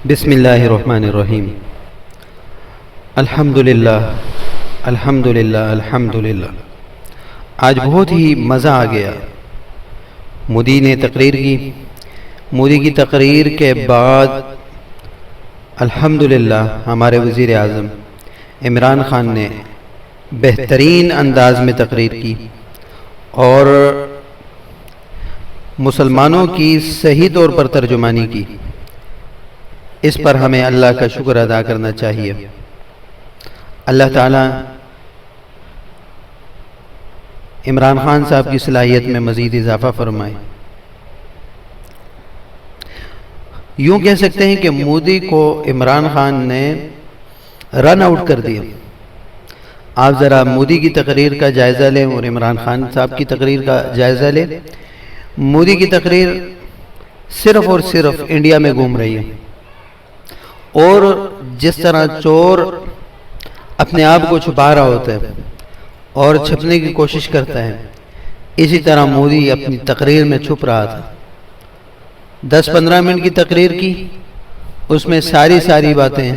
بسم اللہ الرحمن الرحیم۔ الحمدللہ الحمدللہ الحمدللہ۔ آج بہت ہی مزہ آ گیا۔ مودی نے تقریر کی۔ مودی کی تقریر کے بعد الحمدللہ ہمارے وزیر اعظم عمران خان نے بہترین انداز میں تقریر کی اور مسلمانوں کی صحیح طور پر ترجمانی کی۔ اس پر ہمیں اللہ کا شکر ادا کرنا چاہیے۔ اللہ تعالیٰ عمران خان صاحب کی صلاحیت میں مزید اضافہ فرمائے۔ یوں کہہ سکتے ہیں کہ مودی کو عمران خان نے رن آؤٹ کر دیا۔ آپ ذرا مودی کی تقریر کا جائزہ لیں اور عمران خان صاحب کی تقریر کا جائزہ لیں۔ مودی کی تقریر صرف اور صرف انڈیا میں گھوم رہی ہے، اور جس طرح چور اپنے آپ کو چھپا رہا ہوتا ہے اور چھپنے کی کوشش کرتا ہے، اسی طرح مودی اپنی تقریر میں چھپ رہا تھا۔ 10-15 منٹ کی تقریر کی، اس میں ساری باتیں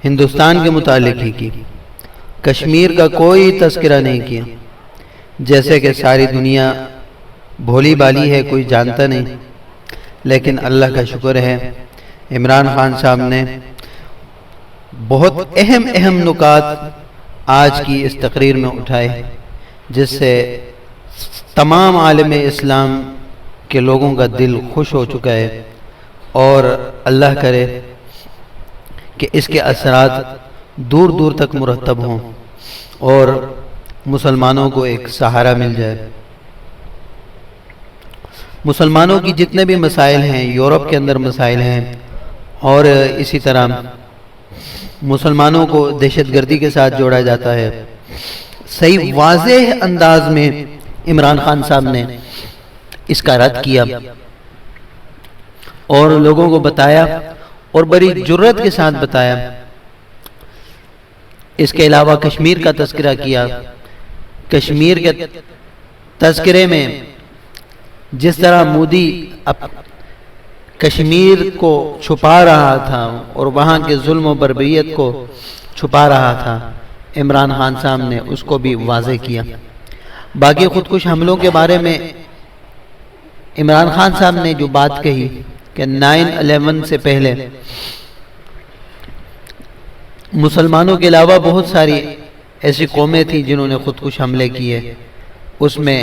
ہندوستان کے متعلق ہی کی، کشمیر کا کوئی تذکرہ نہیں کیا، جیسے کہ ساری دنیا بھولی بالی ہے، کوئی جانتا نہیں۔ لیکن اللہ کا شکر ہے، عمران خان صاحب نے بہت اہم نکات آج کی اس تقریر میں اٹھائے، جس سے تمام عالم اسلام کے لوگوں کا دل خوش ہو چکا ہے، اور اللہ کرے کہ اس کے اثرات دور دور تک مرتب ہوں اور مسلمانوں کو ایک سہارا مل جائے۔ مسلمانوں کی جتنے بھی مسائل ہیں، یورپ کے اندر مسائل ہیں، اور اسی طرح مسلمانوں کو دہشت گردی کے ساتھ جوڑا جاتا ہے، صحیح واضح انداز میں عمران خان صاحب نے اس کا رد کیا اور لوگوں کو بتایا، اور بڑی جرات کے ساتھ بتایا۔ اس کے علاوہ کشمیر کا تذکرہ کیا۔ کشمیر کے تذکرے میں جس طرح مودی کشمیر کو چھپا رہا تھا اور وہاں کے ظلم و بربریت کو چھپا رہا تھا، عمران خان صاحب نے اس کو بھی واضح کیا۔ باقی خودکش حملوں کے بارے میں عمران خان صاحب نے جو بات کہی کہ 9/11 سے پہلے مسلمانوں کے علاوہ بہت ساری ایسی قومیں تھیں جنہوں نے خودکش حملے کیے، اس میں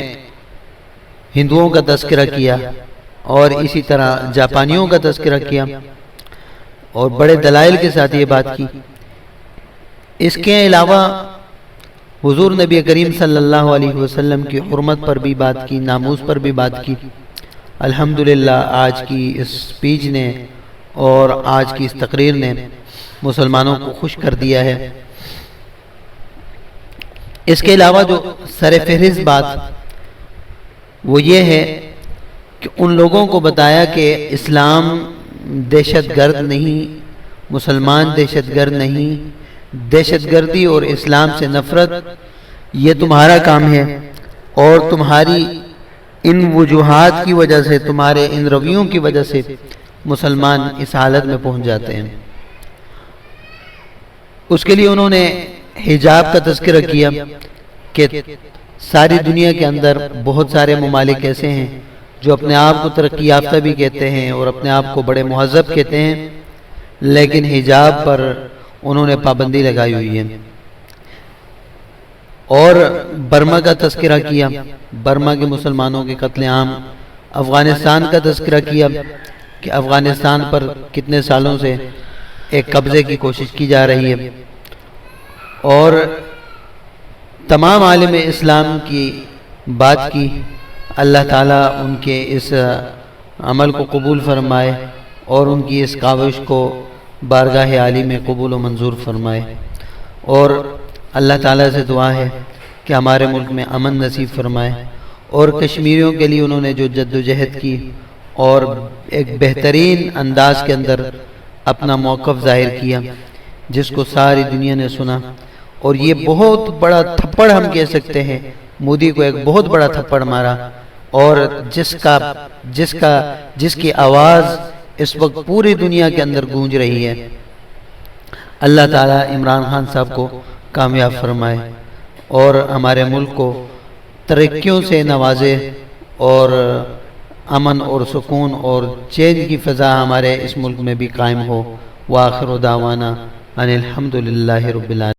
ہندوؤں کا تذکرہ کیا اور اسی طرح جاپانیوں کا تذکرہ کیا، اور بڑے دلائل کے ساتھ یہ بات کی۔ اس کے علاوہ حضور نبی کریم صلی اللہ علیہ وسلم کی حرمت پر بھی بات کی، ناموس پر بھی بات کی۔ الحمدللہ آج کی اس سپیچ نے اور آج کی اس تقریر نے مسلمانوں کو خوش کر دیا ہے۔ اس کے علاوہ جو سر فہرست بات وہ یہ ہے کہ ان لوگوں کو بتایا کہ اسلام دہشت گرد نہیں، مسلمان دہشت گرد نہیں، دہشت گردی اور اسلام سے نفرت یہ تمہارا کام ہے، اور تمہاری ان وجوہات کی وجہ سے، تمہارے ان رویوں کی وجہ سے مسلمان اس حالت میں پہنچ جاتے ہیں۔ اس کے لیے انہوں نے حجاب کا تذکرہ کیا کہ ساری دنیا کے اندر بہت سارے ممالک ایسے ہیں جو اپنے آپ کو ترقی یافتہ بھی کہتے ہیں اور اپنے آپ کو بڑے مہذب کہتے ہیں، لیکن حجاب پر انہوں نے پابندی لگائی ہوئی ہے۔ اور برما کا تذکرہ کیا، برما کے مسلمانوں کے قتل عام۔ افغانستان کا تذکرہ کیا کہ افغانستان پر کتنے سالوں سے ایک قبضے کی کوشش کی جا رہی ہے، اور تمام عالم اسلام کی بات کی۔ اللہ تعالیٰ ان کے اس عمل کو قبول فرمائے اور ان کی اس کاوش کو بارگاہ عالی میں قبول و منظور فرمائے، اور اللہ تعالیٰ سے دعا ہے کہ ہمارے ملک میں امن نصیب فرمائے۔ اور کشمیریوں کے لیے انہوں نے جو جد و جہد کی اور ایک بہترین انداز کے اندر اپنا موقف ظاہر کیا، جس کو ساری دنیا نے سنا، اور یہ بہت بڑا تھپڑ ہم کہہ سکتے ہیں، مودی کو ایک بہت بڑا تھپڑ مارا، اور جس کی آواز اس وقت پوری دنیا کے اندر گونج رہی ہے۔ اللہ تعالیٰ عمران خان صاحب کو کامیاب فرمائے اور ہمارے ملک کو ترقیوں سے نوازے، اور امن اور سکون اور چین کی فضا ہمارے اس ملک میں بھی قائم ہو۔ وآخر دعوانا ان الحمد للہ رب العالمین۔